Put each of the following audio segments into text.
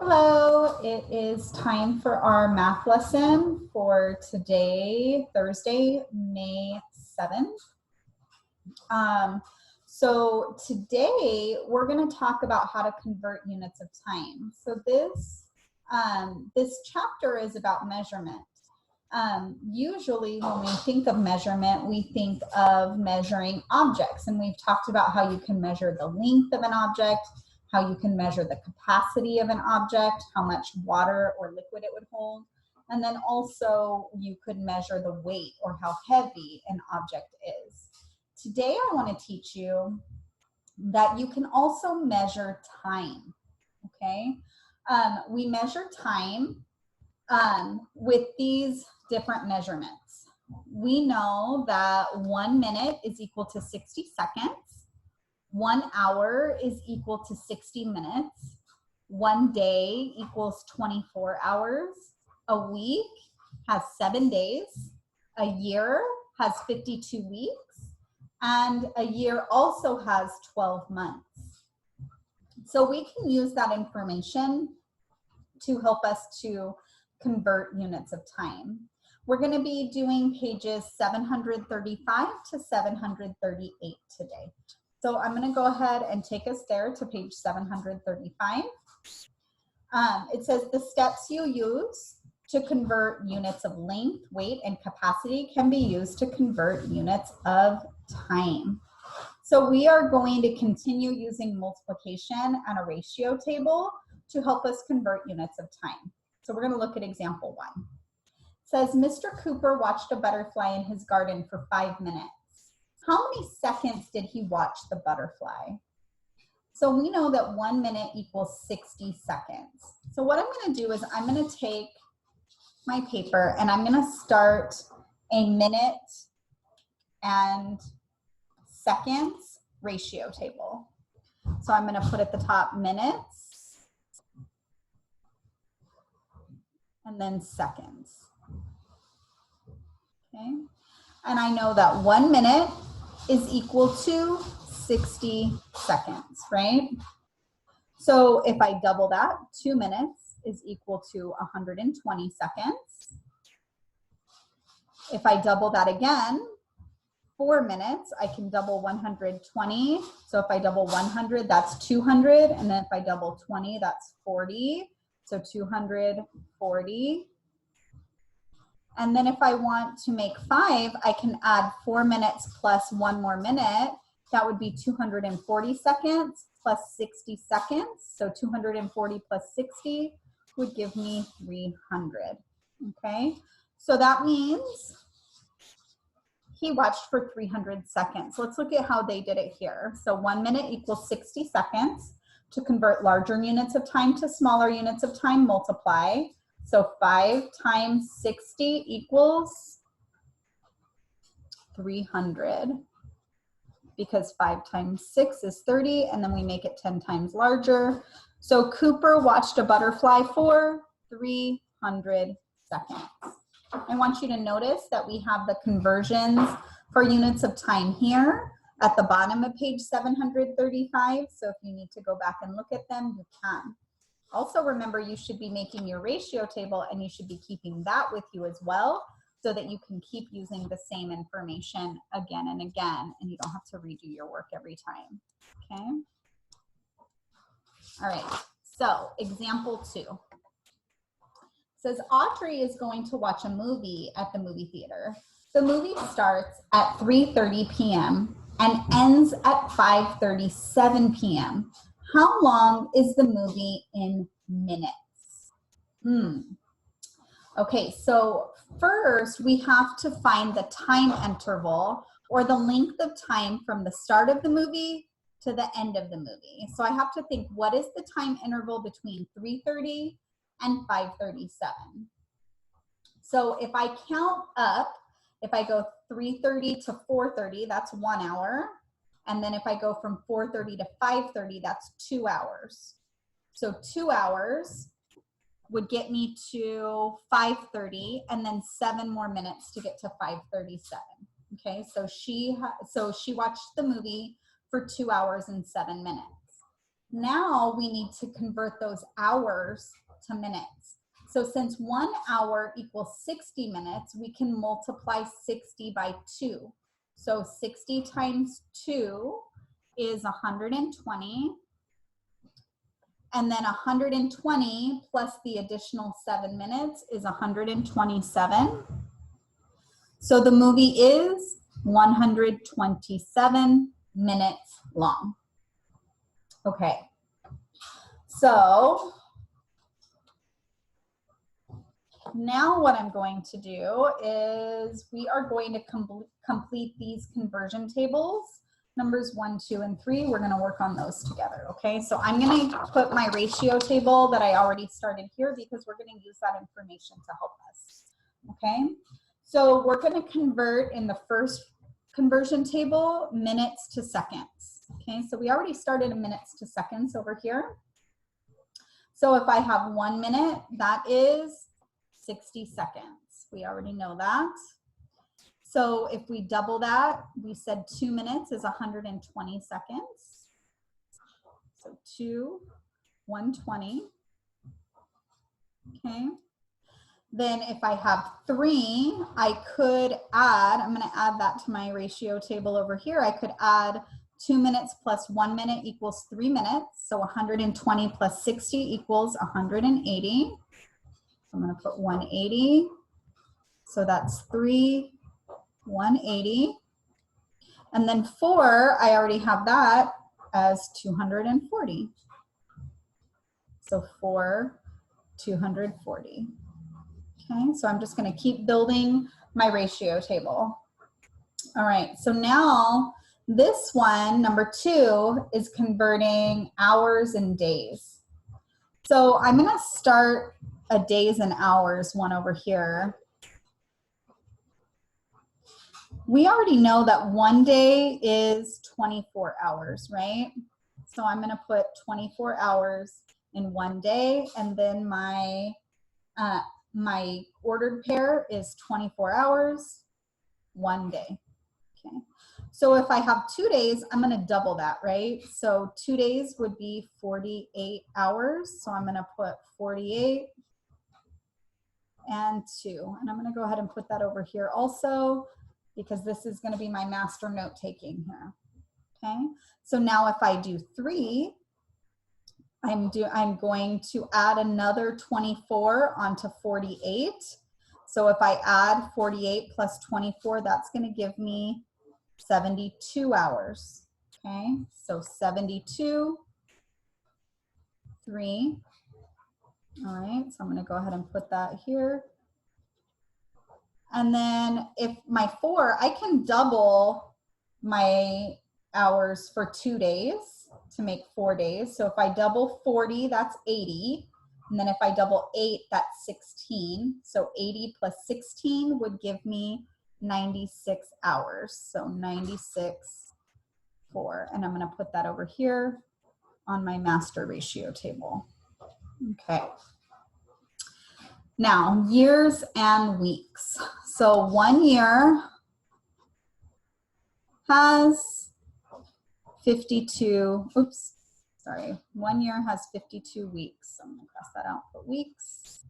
Hello, it is time for our math lesson for today, Thursday, May 7th. So today we're going to talk about how to convert units of time. So this chapter is about measurement. Usually when we think of measurement, we think of measuring objects, and we've talked about how you can measure the length of an object, how you can measure the capacity of an object, how much water or liquid it would hold, and then also you could measure the weight or how heavy an object is. Today I want to teach you that you can also measure time, okay? We measure time with these different measurements. We know that 1 minute is equal to 60 seconds. 1 hour is equal to 60 minutes. 1 day equals 24 hours. A week has 7 days. A year has 52 weeks. And a year also has 12 months. So we can use that information to help us to convert units of time. We're going to be doing pages 735 to 738 today. So I'm going to go ahead and take us there to page 735. It says the steps you use to convert units of length, weight, and capacity can be used to convert units of time. So we are going to continue using multiplication and a ratio table to help us convert units of time. So we're going to look at example 1. It says Mr. Cooper watched a butterfly in his garden for 5 minutes. How many seconds did he watch the butterfly? So we know that 1 minute equals 60 seconds. So what I'm going to do is I'm going to take my paper and I'm going to start a minute and seconds ratio table. So I'm going to put at the top minutes and then seconds. Okay. And I know that 1 minute is equal to 60 seconds, right? So if I double that, 2 minutes is equal to 120 seconds. If I double that again, 4 minutes, I can double 120. So if I double 100, that's 200. And then if I double 20, that's 40. So 240. And then if I want to make 5, I can add 4 minutes plus 1 more minute. That would be 240 seconds plus 60 seconds. So 240 plus 60 would give me 300. Okay, so that means he watched for 300 seconds. Let's look at how they did it here. So 1 minute equals 60 seconds. To convert larger units of time to smaller units of time, multiply. So 5 times 60 equals 300, because 5 times 6 is 30, and then we make it 10 times larger. So Cooper watched a butterfly for 300 seconds. I want you to notice that we have the conversions for units of time here at the bottom of page 735. So if you need to go back and look at them, you can. Also remember, you should be making your ratio table and you should be keeping that with you as well, so that you can keep using the same information again and again, and you don't have to redo your work every time, okay? All right, so example 2. It says Audrey is going to watch a movie at the movie theater. The movie starts at 3:30 p.m. and ends at 5:37 p.m. How long is the movie in minutes? Okay, so first we have to find the time interval, or the length of time from the start of the movie to the end of the movie. So I have to think, what is the time interval between 3:30 and 5:37? So if I count up, if I go 3:30 to 4:30, that's 1 hour. And then if I go from 4:30 to 5:30, that's 2 hours. So 2 hours would get me to 5:30, and then 7 more minutes to get to 5:37. Okay, so she watched the movie for 2 hours and 7 minutes. Now we need to convert those hours to minutes. So since 1 hour equals 60 minutes, we can multiply 60 by 2. So 60 times 2 is 120. And then 120 plus the additional 7 minutes is 127. So the movie is 127 minutes long. Okay, so now what I'm going to do is we are going to complete these conversion tables, numbers 1, 2, and 3. We're going to work on those together, okay? So I'm going to put my ratio table that I already started here because we're going to use that information to help us, okay? So we're going to convert in the first conversion table minutes to seconds, okay? So we already started in minutes to seconds over here. So if I have 1 minute, that is 60 seconds. We already know that. So if we double that, we said 2 minutes is 120 seconds. So 2, 120. Okay. Then if I have 3, I could add, I'm going to add that to my ratio table over here. I could add 2 minutes plus 1 minute equals 3 minutes. So 120 plus 60 equals 180. I'm going to put 180. So that's 3, 180. And then 4, I already have that as 240. So 4, 240. Okay, so I'm just going to keep building my ratio table. All right, so now this one, number 2, is converting hours and days. So I'm going to start a days and hours one over here. We already know that 1 day is 24 hours, right? So I'm going to put 24 hours in 1 day, and then my my ordered pair is 24 hours, 1 day. Okay. So if I have 2 days, I'm going to double that, right? So 2 days would be 48 hours. So I'm going to put 48 and 2. And I'm going to go ahead and put that over here also, because this is going to be my master note taking here. Okay. So now if I do 3, I'm going to add another 24 onto 48. So if I add 48 plus 24, that's going to give me 72 hours. Okay, so 72, 3. All right, so I'm going to go ahead and put that here. And then if my 4, I can double my hours for 2 days to make 4 days. So if I double 40, that's 80. And then if I double 8, that's 16. So 80 plus 16 would give me 96 hours. So 96, 4. And I'm going to put that over here on my master ratio table. Okay. Now, years and weeks. So 1 year has 52, oops, sorry. 1 year has 52 weeks. So I'm going to cross that out, put weeks.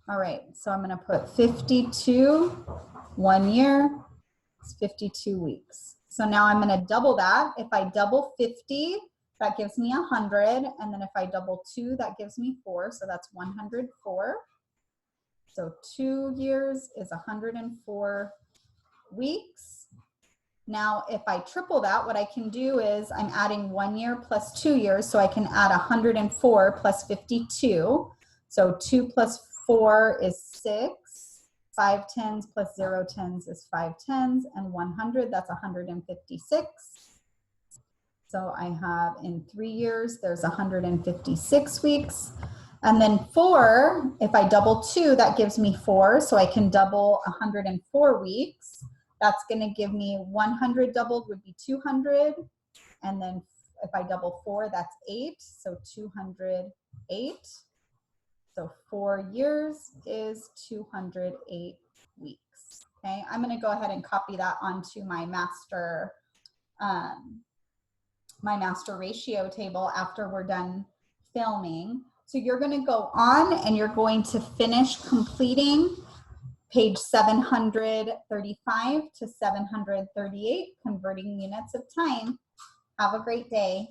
All right, so I'm going to put 52, 1 year, it's 52 weeks. So now I'm going to double that. If I double 50, that gives me 100. And then if I double 2, that gives me 4. So that's 104. So 2 years is 104 weeks. Now, if I triple that, what I can do is I'm adding 1 year plus 2 years. So I can add 104 plus 52. So 2 plus 4 is 6. 5 tens plus 0 tens is 5 tens. And 100, that's 156. So I have in 3 years, there's 156 weeks. And then 4, if I double 2, that gives me 4. So I can double 104 weeks. That's going to give me 100 doubled would be 200. And then if I double 4, that's 8. So 208. So 4 years is 208 weeks. Okay, I'm going to go ahead and copy that onto my master my master ratio table after we're done filming. So you're going to go on and you're going to finish completing page 735 to 738, converting units of time. Have a great day.